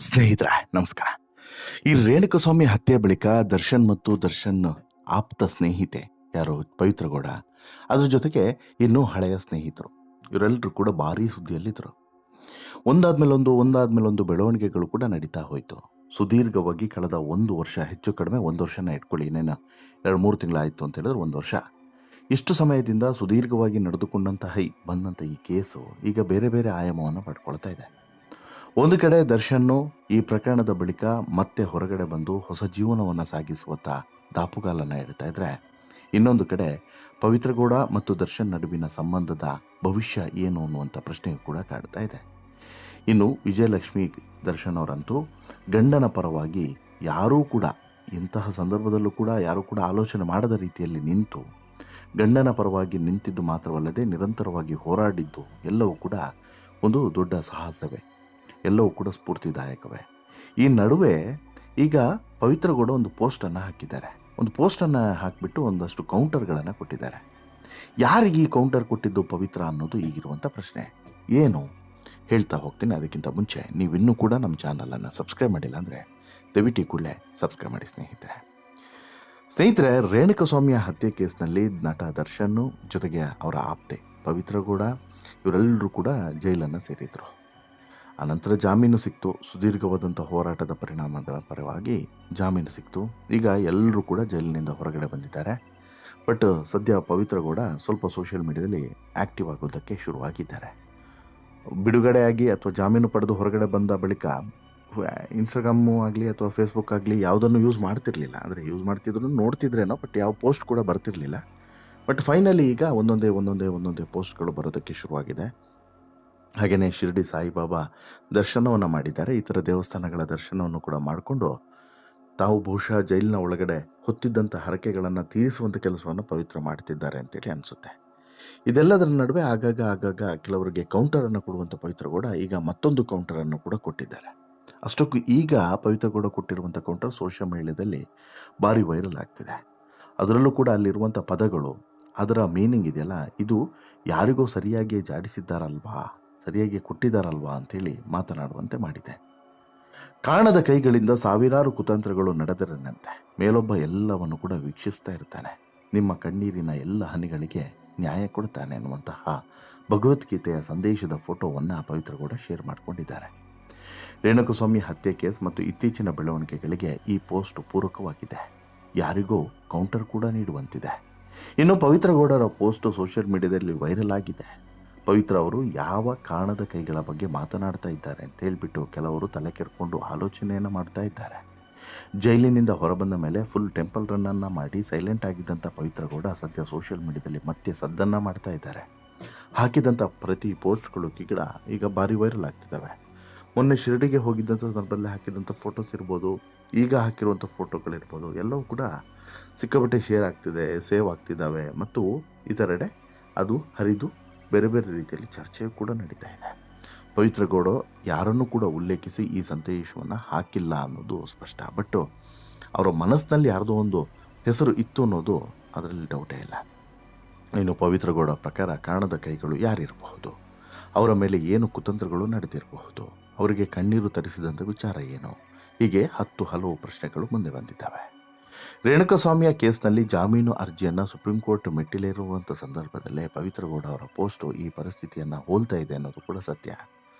ಸ್ನೇಹಿತರೆ ನಮಸ್ಕಾರ. ಈ ರೇಣುಕಸ್ವಾಮಿ ಹತ್ಯೆ ಬಳಿಕ ದರ್ಶನ್ ಮತ್ತು ದರ್ಶನ್ ಆಪ್ತ ಸ್ನೇಹಿತೆ ಯಾರು ಪವಿತ್ರ ಗೌಡ, ಅದ್ರ ಜೊತೆಗೆ ಇನ್ನೂ ಹಳೆಯ ಸ್ನೇಹಿತರು ಇವರೆಲ್ಲರೂ ಕೂಡ ಭಾರೀ ಸುದ್ದಿಯಲ್ಲಿದ್ದರು. ಒಂದಾದ್ಮೇಲೊಂದು ಬೆಳವಣಿಗೆಗಳು ಕೂಡ ನಡೀತಾ ಹೋಯಿತು. ಸುದೀರ್ಘವಾಗಿ ಕಳೆದ 1 ವರ್ಷ, ಹೆಚ್ಚು ಕಡಿಮೆ 1 ವರ್ಷನ ಇಟ್ಕೊಳ್ಳಿ, ಇನ್ನೇನು 2-3 ತಿಂಗಳಾಯಿತು ಅಂತ ಹೇಳಿದ್ರೆ 1 ವರ್ಷ. ಇಷ್ಟು ಸಮಯದಿಂದ ಸುದೀರ್ಘವಾಗಿ ನಡೆದುಕೊಂಡಂತಹ ಬಂದಂಥ ಈ ಕೇಸು ಈಗ ಬೇರೆ ಬೇರೆ ಆಯಾಮವನ್ನು ಪಡ್ಕೊಳ್ತಾ ಇದೆ. ಒಂದು ಕಡೆ ದರ್ಶನ್ನು ಈ ಪ್ರಕರಣದ ಬಳಿಕ ಮತ್ತೆ ಹೊರಗಡೆ ಬಂದು ಹೊಸ ಜೀವನವನ್ನು ಸಾಗಿಸುವತ್ತ ದಾಪುಗಾಲನ್ನು ಇಡ್ತಾ ಇದ್ರೆ, ಇನ್ನೊಂದು ಕಡೆ ಪವಿತ್ರ ಗೌಡ ಮತ್ತು ದರ್ಶನ್ ನಡುವಿನ ಸಂಬಂಧದ ಭವಿಷ್ಯ ಏನು ಅನ್ನುವಂಥ ಪ್ರಶ್ನೆಯು ಕೂಡ ಕಾಡ್ತಾ ಇದೆ. ಇನ್ನು ವಿಜಯಲಕ್ಷ್ಮಿ ದರ್ಶನ್ ಅವರಂತೂ ಗಂಡನ ಪರವಾಗಿ ಯಾರೂ ಕೂಡ ಇಂತಹ ಸಂದರ್ಭದಲ್ಲೂ ಕೂಡ ಯಾರೂ ಕೂಡ ಆಲೋಚನೆ ಮಾಡದ ರೀತಿಯಲ್ಲಿ ನಿಂತು ಗಂಡನ ಪರವಾಗಿ ನಿಂತಿದ್ದು ಮಾತ್ರವಲ್ಲದೆ ನಿರಂತರವಾಗಿ ಹೋರಾಡಿದ್ದು ಎಲ್ಲವೂ ಕೂಡ ಒಂದು ದೊಡ್ಡ ಸಾಹಸವೇ, ಎಲ್ಲವೂ ಕೂಡ ಸ್ಫೂರ್ತಿದಾಯಕವೇ. ಈ ನಡುವೆ ಈಗ ಪವಿತ್ರ ಗೌಡ ಒಂದು ಪೋಸ್ಟನ್ನು ಹಾಕಿದ್ದಾರೆ. ಒಂದು ಪೋಸ್ಟನ್ನು ಹಾಕಿಬಿಟ್ಟು ಒಂದಷ್ಟು ಕೌಂಟರ್ಗಳನ್ನು ಕೊಟ್ಟಿದ್ದಾರೆ. ಯಾರಿಗೆ ಈ ಕೌಂಟರ್ ಕೊಟ್ಟಿದ್ದು ಪವಿತ್ರ ಅನ್ನೋದು ಈಗಿರುವಂಥ ಪ್ರಶ್ನೆ. ಏನು ಹೇಳ್ತಾ ಹೋಗ್ತೀನಿ. ಅದಕ್ಕಿಂತ ಮುಂಚೆ ನೀವಿನ್ನೂ ಕೂಡ ನಮ್ಮ ಚಾನಲನ್ನು ಸಬ್ಸ್ಕ್ರೈಬ್ ಮಾಡಿಲ್ಲ ಅಂದರೆ ದಯವಿಟ್ಟು ಕೂಡಲೇ ಸಬ್ಸ್ಕ್ರೈಬ್ ಮಾಡಿ ಸ್ನೇಹಿತರೆ. ರೇಣುಕಸ್ವಾಮಿಯ ಹತ್ಯೆ ಕೇಸ್ನಲ್ಲಿ ನಟ ದರ್ಶನ್ನು ಜೊತೆಗೆ ಅವರ ಆಪ್ತೆ ಪವಿತ್ರ ಗೌಡ ಇವರೆಲ್ಲರೂ ಕೂಡ ಜೈಲನ್ನು ಸೇರಿದರು. ಆನಂತರ ಜಾಮೀನು ಸಿಕ್ತು. ಸುದೀರ್ಘವಾದಂಥ ಹೋರಾಟದ ಪರಿಣಾಮದ ಪರವಾಗಿ ಜಾಮೀನು ಸಿಕ್ತು. ಈಗ ಎಲ್ಲರೂ ಕೂಡ ಜೈಲಿನಿಂದ ಹೊರಗಡೆ ಬಂದಿದ್ದಾರೆ. ಬಟ್ ಸದ್ಯ ಪವಿತ್ರ ಗೌಡ ಸ್ವಲ್ಪ ಸೋಷಿಯಲ್ ಮೀಡಿಯಾದಲ್ಲಿ ಆ್ಯಕ್ಟಿವ್ ಆಗೋದಕ್ಕೆ ಶುರುವಾಗಿದ್ದಾರೆ. ಬಿಡುಗಡೆಯಾಗಿ ಅಥವಾ ಜಾಮೀನು ಪಡೆದು ಹೊರಗಡೆ ಬಂದ ಬಳಿಕ ಇನ್ಸ್ಟಾಗ್ರಾಮು ಆಗಲಿ ಅಥವಾ ಫೇಸ್ಬುಕ್ ಆಗಲಿ ಯಾವುದನ್ನು ಯೂಸ್ ಮಾಡ್ತಿರಲಿಲ್ಲ. ಅಂದರೆ ಯೂಸ್ ಮಾಡ್ತಿದ್ರು ನೋಡ್ತಿದ್ರೇನೋ, ಬಟ್ ಯಾವ ಪೋಸ್ಟ್ ಕೂಡ ಬರ್ತಿರಲಿಲ್ಲ. ಬಟ್ ಫೈನಲಿ ಈಗ ಒಂದೊಂದೇ ಪೋಸ್ಟ್ಗಳು ಬರೋದಕ್ಕೆ ಶುರುವಾಗಿದೆ. ಹಾಗೆಯೇ ಶಿರ್ಡಿ ಸಾಯಿಬಾಬಾ ದರ್ಶನವನ್ನು ಮಾಡಿದ್ದಾರೆ. ಇತರ ದೇವಸ್ಥಾನಗಳ ದರ್ಶನವನ್ನು ಕೂಡ ಮಾಡಿಕೊಂಡು ತಾವು ಬಹುಶಃ ಜೈಲಿನ ಒಳಗಡೆ ಹೊತ್ತಿದ್ದಂಥ ಹರಕೆಗಳನ್ನು ತೀರಿಸುವಂಥ ಕೆಲಸವನ್ನು ಪವಿತ್ರ ಮಾಡ್ತಿದ್ದಾರೆ ಅಂತೇಳಿ ಅನಿಸುತ್ತೆ. ಇದೆಲ್ಲದರ ನಡುವೆ ಆಗಾಗ ಕೆಲವರಿಗೆ ಕೌಂಟರನ್ನು ಕೊಡುವಂಥ ಪವಿತ್ರ ಗೌಡ ಈಗ ಮತ್ತೊಂದು ಕೌಂಟರನ್ನು ಕೂಡ ಕೊಟ್ಟಿದ್ದಾರೆ. ಅಷ್ಟಕ್ಕೂ ಈಗ ಪವಿತ್ರ ಗೌಡ ಕೊಟ್ಟಿರುವಂಥ ಕೌಂಟರ್ ಸೋಷಿಯಲ್ ಮೀಡಿಯಾದಲ್ಲಿ ಭಾರಿ ವೈರಲ್ ಆಗ್ತಿದೆ. ಅದರಲ್ಲೂ ಕೂಡ ಅಲ್ಲಿರುವಂಥ ಪದಗಳು, ಅದರ ಮೀನಿಂಗ್ ಇದೆಯಲ್ಲ, ಇದು ಯಾರಿಗೋ ಸರಿಯಾಗಿ ಜಾಡಿಸಿದ್ದಾರಲ್ವಾ, ಸರಿಯಾಗಿ ಕೊಟ್ಟಿದ್ದಾರಲ್ವಾ ಅಂಥೇಳಿ ಮಾತನಾಡುವಂತೆ ಮಾಡಿದೆ. ಕಾಣದ ಕೈಗಳಿಂದ ಸಾವಿರಾರು ಕುತಂತ್ರಗಳು ನಡೆದರನಂತೆ ಮೇಲೊಬ್ಬ ಎಲ್ಲವನ್ನು ಕೂಡ ವೀಕ್ಷಿಸ್ತಾ ಇರ್ತಾನೆ. ನಿಮ್ಮ ಕಣ್ಣೀರಿನ ಎಲ್ಲ ಹನಿಗಳಿಗೆ ನ್ಯಾಯ ಕೊಡ್ತಾನೆ ಅನ್ನುವಂತಹ ಭಗವದ್ಗೀತೆಯ ಸಂದೇಶದ ಫೋಟೋವನ್ನು ಪವಿತ್ರ ಗೌಡ ಶೇರ್ ಮಾಡಿಕೊಂಡಿದ್ದಾರೆ. ರೇಣುಕಸ್ವಾಮಿ ಹತ್ಯೆ ಕೇಸ್ ಮತ್ತು ಇತ್ತೀಚಿನ ಬೆಳವಣಿಗೆಗಳಿಗೆ ಈ ಪೋಸ್ಟ್ ಪೂರಕವಾಗಿದೆ. ಯಾರಿಗೂ ಕೌಂಟರ್ ಕೂಡ ನೀಡುವಂತಿದೆ. ಇನ್ನು ಪವಿತ್ರ ಗೌಡರ ಪೋಸ್ಟ್ ಸೋಷಿಯಲ್ ಮೀಡಿಯಾದಲ್ಲಿ ವೈರಲ್ ಆಗಿದೆ. ಪವಿತ್ರ ಅವರು ಯಾವ ಕಾಣದ ಕೈಗಳ ಬಗ್ಗೆ ಮಾತನಾಡ್ತಾ ಇದ್ದಾರೆ ಅಂತ ಹೇಳ್ಬಿಟ್ಟು ಕೆಲವರು ತಲೆ ಕೆರ್ಕೊಂಡು ಆಲೋಚನೆಯನ್ನು ಮಾಡ್ತಾ ಇದ್ದಾರೆ. ಜೈಲಿನಿಂದ ಹೊರಬಂದ ಮೇಲೆ ಫುಲ್ ಟೆಂಪಲ್ ರನ್ನನ್ನು ಮಾಡಿ ಸೈಲೆಂಟ್ ಆಗಿದ್ದಂಥ ಪವಿತ್ರ ಗೌಡ ಸದ್ಯ ಸೋಷಿಯಲ್ ಮೀಡಿಯಾದಲ್ಲಿ ಮತ್ತೆ ಸದ್ದನ್ನು ಮಾಡ್ತಾ ಇದ್ದಾರೆ. ಹಾಕಿದಂಥ ಪ್ರತಿ ಪೋಸ್ಟ್ಗಳು ಈಗ ಭಾರಿ ವೈರಲ್ ಆಗ್ತಿದ್ದಾವೆ. ಮೊನ್ನೆ ಶಿರಡಿಗೆ ಹೋಗಿದ್ದಂಥ ಸಂದರ್ಭದಲ್ಲಿ ಹಾಕಿದಂಥ ಫೋಟೋಸ್ ಇರ್ಬೋದು, ಈಗ ಹಾಕಿರುವಂಥ ಫೋಟೋಗಳಿರ್ಬೋದು, ಎಲ್ಲವೂ ಕೂಡ ಸಿಕ್ಕಾಪಟ್ಟೆ ಶೇರ್ ಆಗ್ತಿದೆ, ಸೇವ್ ಆಗ್ತಿದ್ದಾವೆ ಮತ್ತು ಇತರೆಡೆ ಅದು ಹರಿದು ಬೇರೆ ಬೇರೆ ರೀತಿಯಲ್ಲಿ ಚರ್ಚೆಯೂ ಕೂಡ ನಡೀತಾ ಇದೆ. ಪವಿತ್ರ ಗೌಡ ಯಾರನ್ನೂ ಕೂಡ ಉಲ್ಲೇಖಿಸಿ ಈ ಸಂದೇಶವನ್ನು ಹಾಕಿಲ್ಲ ಅನ್ನೋದು ಸ್ಪಷ್ಟ. ಬಟ್ ಅವರ ಮನಸ್ಸಿನಲ್ಲಿ ಯಾರ್ದೋ ಒಂದು ಹೆಸರು ಇತ್ತು ಅನ್ನೋದು ಅದರಲ್ಲಿ ಡೌಟೇ ಇಲ್ಲ. ಇನ್ನು ಪವಿತ್ರ ಗೌಡ ಪ್ರಕಾರ ಕಾಣದ ಕೈಗಳು ಯಾರಿರಬಹುದು, ಅವರ ಮೇಲೆ ಏನು ಕುತಂತ್ರಗಳು ನಡೆದಿರಬಹುದು, ಅವರಿಗೆ ಕಣ್ಣೀರು ತರಿಸಿದಂಥ ವಿಚಾರ ಏನು, ಹೀಗೆ ಹಲವು ಪ್ರಶ್ನೆಗಳು ಮುಂದೆ ಬಂದಿದ್ದಾವೆ. ರೇಣುಕಸ್ವಾಮಿಯ ಕೇಸ್ನಲ್ಲಿ ಜಾಮೀನು ಅರ್ಜಿಯನ್ನು ಸುಪ್ರೀಂ ಕೋರ್ಟ್ ಮೆಟ್ಟಿಲೇರುವಂಥ ಸಂದರ್ಭದಲ್ಲೇ ಪವಿತ್ರ ಗೌಡ ಅವರ ಪೋಸ್ಟು ಈ ಪರಿಸ್ಥಿತಿಯನ್ನು ಹೋಲ್ತಾ ಇದೆ ಅನ್ನೋದು ಕೂಡ ಸತ್ಯ.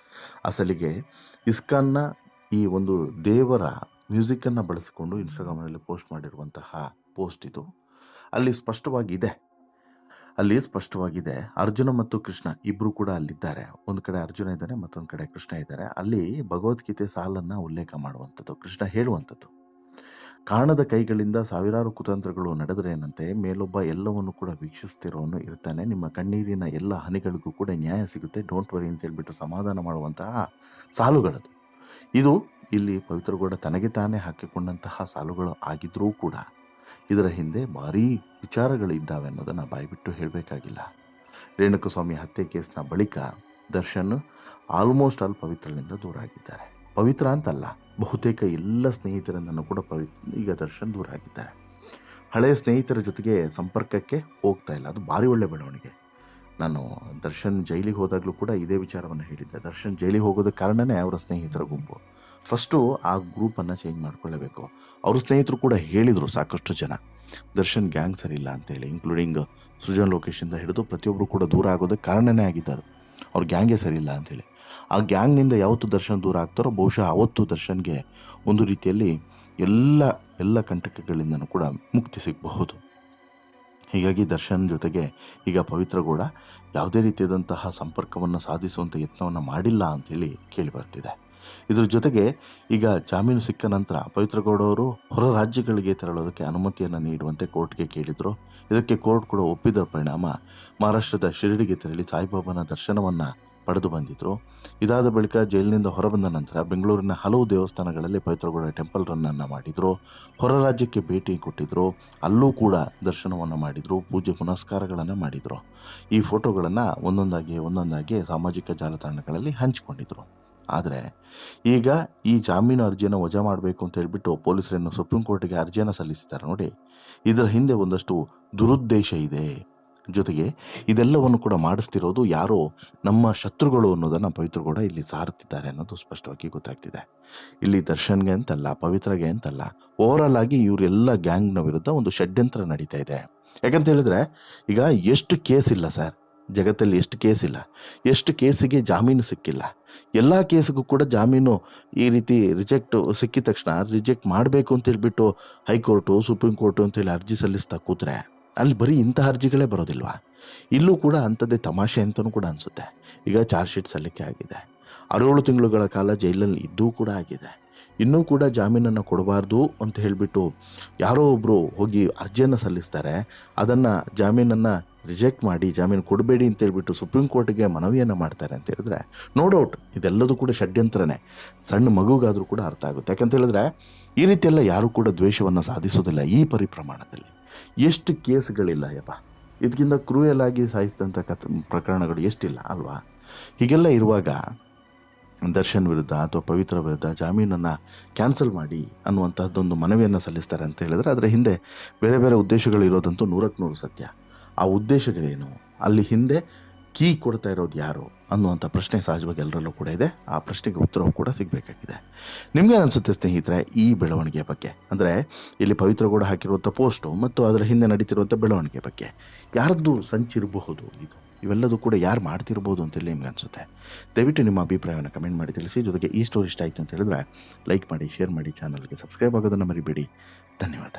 ಅಸಲಿಗೆ ಇಸ್ಕಾನ್ನ ಈ ಒಂದು ದೇವರ ಮ್ಯೂಸಿಕ್ಕನ್ನು ಬಳಸಿಕೊಂಡು ಇನ್ಸ್ಟಾಗ್ರಾಮ್ನಲ್ಲಿ ಪೋಸ್ಟ್ ಮಾಡಿರುವಂತಹ ಪೋಸ್ಟ್ ಇದು. ಅಲ್ಲಿ ಸ್ಪಷ್ಟವಾಗಿದೆ ಅರ್ಜುನ ಮತ್ತು ಕೃಷ್ಣ ಇಬ್ಬರು ಕೂಡ ಅಲ್ಲಿದ್ದಾರೆ. ಒಂದು ಕಡೆ ಅರ್ಜುನ ಇದ್ದಾನೆ, ಮತ್ತೊಂದು ಕಡೆ ಕೃಷ್ಣ ಇದ್ದಾರೆ. ಅಲ್ಲಿ ಭಗವದ್ಗೀತೆ ಸಾಲನ್ನು ಉಲ್ಲೇಖ ಮಾಡುವಂಥದ್ದು, ಕೃಷ್ಣ ಹೇಳುವಂಥದ್ದು, ಕಾಣದ ಕೈಗಳಿಂದ ಸಾವಿರಾರು ಕುತಂತ್ರಗಳು ನಡೆದರೇನಂತೆ ಮೇಲೊಬ್ಬ ಎಲ್ಲವನ್ನು ಕೂಡ ವೀಕ್ಷಿಸ್ತಿರೋನು ಇರ್ತಾನೆ. ನಿಮ್ಮ ಕಣ್ಣೀರಿನ ಎಲ್ಲ ಹನಿಗಳಿಗೂ ಕೂಡ ನ್ಯಾಯ ಸಿಗುತ್ತೆ, ಡೋಂಟ್ ವರಿ ಅಂತ ಹೇಳ್ಬಿಟ್ಟು ಸಮಾಧಾನ ಮಾಡುವಂತಹ ಸಾಲುಗಳದು. ಇದು ಇಲ್ಲಿ ಪವಿತ್ರ ಗೌಡ ತನಗೆ ತಾನೇ ಹಾಕಿಕೊಂಡಂತಹ ಸಾಲುಗಳು ಆಗಿದ್ರೂ ಕೂಡ ಇದರ ಹಿಂದೆ ಭಾರೀ ವಿಚಾರಗಳಿದ್ದಾವೆ ಅನ್ನೋದನ್ನು ಬಾಯ್ಬಿಟ್ಟು ಹೇಳಬೇಕಾಗಿಲ್ಲ. ರೇಣುಕಸ್ವಾಮಿ ಹತ್ಯೆ ಕೇಸ್ನ ಬಳಿಕ ದರ್ಶನ್ ಆಲ್ಮೋಸ್ಟ್ ಆಲ್ ಪವಿತ್ರನಿಂದ ದೂರ ಆಗಿದ್ದಾರೆ. ಪವಿತ್ರ ಅಂತಲ್ಲ, ಬಹುತೇಕ ಎಲ್ಲ ಸ್ನೇಹಿತರಿಂದನೂ ಕೂಡ ಈಗ ದರ್ಶನ್ ದೂರ ಆಗಿದ್ದಾರೆ. ಹಳೆಯ ಸ್ನೇಹಿತರ ಜೊತೆಗೆ ಸಂಪರ್ಕಕ್ಕೆ ಹೋಗ್ತಾ ಇಲ್ಲ. ಅದು ಭಾರಿ ಒಳ್ಳೆ ಬೆಳವಣಿಗೆ. ನಾನು ದರ್ಶನ್ ಜೈಲಿಗೆ ಹೋದಾಗಲೂ ಕೂಡ ಇದೇ ವಿಚಾರವನ್ನು ಹೇಳಿದ್ದೆ. ದರ್ಶನ್ ಜೈಲಿಗೆ ಹೋಗೋದಕ್ಕೆ ಕಾರಣವೇ ಅವರ ಸ್ನೇಹಿತರ ಗುಂಪು. ಫಸ್ಟು ಆ ಗ್ರೂಪನ್ನು ಚೇಂಜ್ ಮಾಡ್ಕೊಳ್ಳೇಬೇಕು. ಅವ್ರ ಸ್ನೇಹಿತರು ಕೂಡ ಹೇಳಿದರು ಸಾಕಷ್ಟು ಜನ, ದರ್ಶನ್ ಗ್ಯಾಂಗ್ ಸರಿಯಿಲ್ಲ ಅಂತೇಳಿ, ಇನ್ಕ್ಲೂಡಿಂಗ್ ಸೃಜನ್ ಲೋಕೇಶಿಂದ ಹಿಡಿದು ಪ್ರತಿಯೊಬ್ಬರು ಕೂಡ ದೂರ ಆಗೋದಕ್ಕೆ ಕಾರಣನೇ ಆಗಿದ್ದದು. ಅವ್ರ ಗ್ಯಾಂಗೇ ಸರಿಯಿಲ್ಲ ಅಂಥೇಳಿ. ಆ ಗ್ಯಾಂಗ್ನಿಂದ ಯಾವತ್ತು ದರ್ಶನ್ ದೂರ ಆಗ್ತಾರೋ ಬಹುಶಃ ಆವತ್ತು ದರ್ಶನ್ಗೆ ಒಂದು ರೀತಿಯಲ್ಲಿ ಎಲ್ಲ ಎಲ್ಲ ಕಂಟಕಗಳಿಂದನೂ ಕೂಡ ಮುಕ್ತಿ ಸಿಗಬಹುದು. ಹೀಗಾಗಿ ದರ್ಶನ್ ಜೊತೆಗೆ ಈಗ ಪವಿತ್ರ ಗೌಡ ಯಾವುದೇ ರೀತಿಯಾದಂತಹ ಸಂಪರ್ಕವನ್ನು ಸಾಧಿಸುವಂಥ ಯತ್ನವನ್ನು ಮಾಡಿಲ್ಲ ಅಂಥೇಳಿ ಕೇಳಿ ಬರ್ತಿದೆ. ಇದ್ರ ಜೊತೆಗೆ ಈಗ ಜಾಮೀನು ಸಿಕ್ಕ ನಂತರ ಪವಿತ್ರ ಗೌಡ ಅವರು ಹೊರ ರಾಜ್ಯಗಳಿಗೆ ತೆರಳೋದಕ್ಕೆ ಅನುಮತಿಯನ್ನು ನೀಡುವಂತೆ ಕೋರ್ಟ್ಗೆ ಕೇಳಿದರು. ಇದಕ್ಕೆ ಕೋರ್ಟ್ ಕೂಡ ಒಪ್ಪಿದ ಪರಿಣಾಮ ಮಹಾರಾಷ್ಟ್ರದ ಶಿರಡಿಗೆ ತೆರಳಿ ಸಾಯಿಬಾಬಾನ ದರ್ಶನವನ್ನು ಪಡೆದು ಬಂದಿದ್ದರು. ಇದಾದ ಬಳಿಕ ಜೈಲಿನಿಂದ ಹೊರಬಂದ ನಂತರ ಬೆಂಗಳೂರಿನ ಹಲವು ದೇವಸ್ಥಾನಗಳಲ್ಲಿ ಪವಿತ್ರಗೌಡ ಟೆಂಪಲ್ ರನ್ನನ್ನು ಮಾಡಿದರು. ಹೊರ ರಾಜ್ಯಕ್ಕೆ ಭೇಟಿ ಕೊಟ್ಟಿದ್ದರು. ಅಲ್ಲೂ ಕೂಡ ದರ್ಶನವನ್ನು ಮಾಡಿದರು, ಪೂಜೆ ಪುನಸ್ಕಾರಗಳನ್ನು ಮಾಡಿದರು. ಈ ಫೋಟೋಗಳನ್ನು ಒಂದೊಂದಾಗಿ ಸಾಮಾಜಿಕ ಜಾಲತಾಣಗಳಲ್ಲಿ ಹಂಚಿಕೊಂಡಿದ್ರು. ಆದರೆ ಈಗ ಈ ಜಾಮೀನು ಅರ್ಜಿಯನ್ನು ವಜಾ ಮಾಡಬೇಕು ಅಂತ ಹೇಳ್ಬಿಟ್ಟು ಪೊಲೀಸರನ್ನು ಸುಪ್ರೀಂ ಕೋರ್ಟಿಗೆ ಅರ್ಜಿಯನ್ನು ಸಲ್ಲಿಸಿದ್ದಾರೆ ನೋಡಿ. ಇದರ ಹಿಂದೆ ಒಂದಷ್ಟು ದುರುದ್ದೇಶ ಇದೆ. ಜೊತೆಗೆ ಇದೆಲ್ಲವನ್ನು ಕೂಡ ಮಾಡಿಸ್ತಿರೋದು ಯಾರೋ ನಮ್ಮ ಶತ್ರುಗಳು ಅನ್ನೋದನ್ನು ಪವಿತ್ರಗೌಡ ಇಲ್ಲಿ ಸಾರುತ್ತಿದ್ದಾರೆ ಅನ್ನೋದು ಸ್ಪಷ್ಟವಾಗಿ ಗೊತ್ತಾಗ್ತಿದೆ. ಇಲ್ಲಿ ದರ್ಶನ್ಗೆ ಅಂತಲ್ಲ, ಪವಿತ್ರಗೆ ಅಂತಲ್ಲ, ಓವರಾಲ್ ಆಗಿ ಇವರೆಲ್ಲ ಗ್ಯಾಂಗ್ನ ವಿರುದ್ಧ ಒಂದು ಷಡ್ಯಂತ್ರ ನಡೀತಾ ಇದೆ. ಯಾಕಂತ ಹೇಳಿದ್ರೆ ಈಗ ಎಷ್ಟು ಕೇಸ್ ಇಲ್ಲ ಸರ್ ಜಗತ್ತಲ್ಲಿ, ಎಷ್ಟು ಕೇಸ್ ಇಲ್ಲ, ಎಷ್ಟು ಕೇಸಿಗೆ ಜಾಮೀನು ಸಿಕ್ಕಿಲ್ಲ. ಎಲ್ಲ ಕೇಸಿಗೂ ಕೂಡ ಜಾಮೀನು ಈ ರೀತಿ ಸಿಕ್ಕಿದ ತಕ್ಷಣ ರಿಜೆಕ್ಟ್ ಮಾಡಬೇಕು ಅಂತ ಹೇಳ್ಬಿಟ್ಟು ಹೈಕೋರ್ಟು, ಸುಪ್ರೀಂ ಕೋರ್ಟು ಅಂತೇಳಿ ಅರ್ಜಿ ಸಲ್ಲಿಸ್ತಾ ಕೂತ್ರೆ ಅಲ್ಲಿ ಬರೀ ಇಂಥ ಅರ್ಜಿಗಳೇ ಬರೋದಿಲ್ವಾ? ಇಲ್ಲೂ ಕೂಡ ಅಂಥದ್ದೇ ತಮಾಷೆ ಅಂತಲೂ ಕೂಡ ಅನಿಸುತ್ತೆ. ಈಗ ಚಾರ್ಜ್ ಶೀಟ್ ಸಲ್ಲಿಕೆ ಆಗಿದೆ, 6 ತಿಂಗಳುಗಳ ಕಾಲ ಜೈಲಲ್ಲಿ ಇದ್ದೂ ಕೂಡ ಆಗಿದೆ. ಇನ್ನೂ ಕೂಡ ಜಾಮೀನನ್ನು ಕೊಡಬಾರ್ದು ಅಂತ ಹೇಳಿಬಿಟ್ಟು ಯಾರೋ ಒಬ್ಬರು ಹೋಗಿ ಅರ್ಜಿಯನ್ನು ಸಲ್ಲಿಸ್ತಾರೆ. ಅದನ್ನು ಜಾಮೀನನ್ನು ರಿಜೆಕ್ಟ್ ಮಾಡಿ ಜಾಮೀನು ಕೊಡಬೇಡಿ ಅಂತ ಹೇಳ್ಬಿಟ್ಟು ಸುಪ್ರೀಂ ಕೋರ್ಟ್ಗೆ ಮನವಿಯನ್ನು ಮಾಡ್ತಾರೆ ಅಂತ ಹೇಳಿದ್ರೆ ನೋ ಡೌಟ್ ಇದೆಲ್ಲದೂ ಕೂಡ ಷಡ್ಯಂತ್ರನೇ. ಸಣ್ಣ ಮಗುಗಾದರೂ ಕೂಡ ಅರ್ಥ ಆಗುತ್ತೆ. ಯಾಕಂತ ಹೇಳಿದ್ರೆ ಈ ರೀತಿಯೆಲ್ಲ ಯಾರೂ ಕೂಡ ದ್ವೇಷವನ್ನು ಸಾಧಿಸೋದಿಲ್ಲ ಈ ಪರಿಪ್ರಮಾಣದಲ್ಲಿ. ಎಷ್ಟು ಕೇಸ್ಗಳಿಲ್ಲ ಯಪ್ಪ, ಇದಕ್ಕಿಂತ ಕ್ರೂಯಲ್ ಆಗಿ ಸಾಯಿಸಿದಂಥ ಪ್ರಕರಣಗಳು ಎಷ್ಟಿಲ್ಲ ಅಲ್ವಾ? ಹೀಗೆಲ್ಲ ಇರುವಾಗ ದರ್ಶನ್ ವಿರುದ್ಧ ಅಥವಾ ಪವಿತ್ರ ವಿರುದ್ಧ ಜಾಮೀನನ್ನು ಕ್ಯಾನ್ಸಲ್ ಮಾಡಿ ಅನ್ನುವಂಥದ್ದೊಂದು ಮನವಿಯನ್ನು ಸಲ್ಲಿಸ್ತಾರೆ ಅಂತ ಹೇಳಿದ್ರೆ ಅದರ ಹಿಂದೆ ಬೇರೆ ಬೇರೆ ಉದ್ದೇಶಗಳಿರೋದಂತೂ 100% ಸತ್ಯ. ಆ ಉದ್ದೇಶಗಳೇನು, ಅಲ್ಲಿ ಹಿಂದೆ ಕೀ ಕೊಡ್ತಾ ಇರೋದು ಯಾರು ಅನ್ನುವಂಥ ಪ್ರಶ್ನೆ ಸಹಜವಾಗಿ ಎಲ್ಲರಲ್ಲೂ ಕೂಡ ಇದೆ. ಆ ಪ್ರಶ್ನೆಗೆ ಉತ್ತರವೂ ಕೂಡ ಸಿಗಬೇಕಾಗಿದೆ. ನಿಮಗೇನು ಅನಿಸುತ್ತೆ ಸ್ನೇಹಿತರೆ ಈ ಬೆಳವಣಿಗೆಯ ಬಗ್ಗೆ? ಅಂದರೆ ಇಲ್ಲಿ ಪವಿತ್ರ ಗೌಡ ಹಾಕಿರುವಂಥ ಪೋಸ್ಟು ಮತ್ತು ಅದರ ಹಿಂದೆ ನಡೀತಿರುವಂಥ ಬೆಳವಣಿಗೆ ಬಗ್ಗೆ ಯಾರದ್ದು ಸಂಚಿರಬಹುದು? ಇವೆಲ್ಲದೂ ಕೂಡ ಯಾರು ಮಾಡ್ತಿರ್ಬೋದು ಅಂತೇಳಿ ನಿಮ್ಗೆ ಅನಿಸುತ್ತೆ? ದಯವಿಟ್ಟು ನಿಮ್ಮ ಅಭಿಪ್ರಾಯವನ್ನು ಕಮೆಂಟ್ ಮಾಡಿ ತಿಳಿಸಿ. ಜೊತೆಗೆ ಈ ಸ್ಟೋರಿ ಇಷ್ಟ ಆಯಿತು ಅಂತ ಹೇಳಿದ್ರೆ ಲೈಕ್ ಮಾಡಿ, ಶೇರ್ ಮಾಡಿ, ಚಾನಲ್ಗೆ ಸಬ್ಸ್ಕ್ರೈಬ್ ಆಗೋದನ್ನು ಮರಿಬೇಡಿ. ಧನ್ಯವಾದ.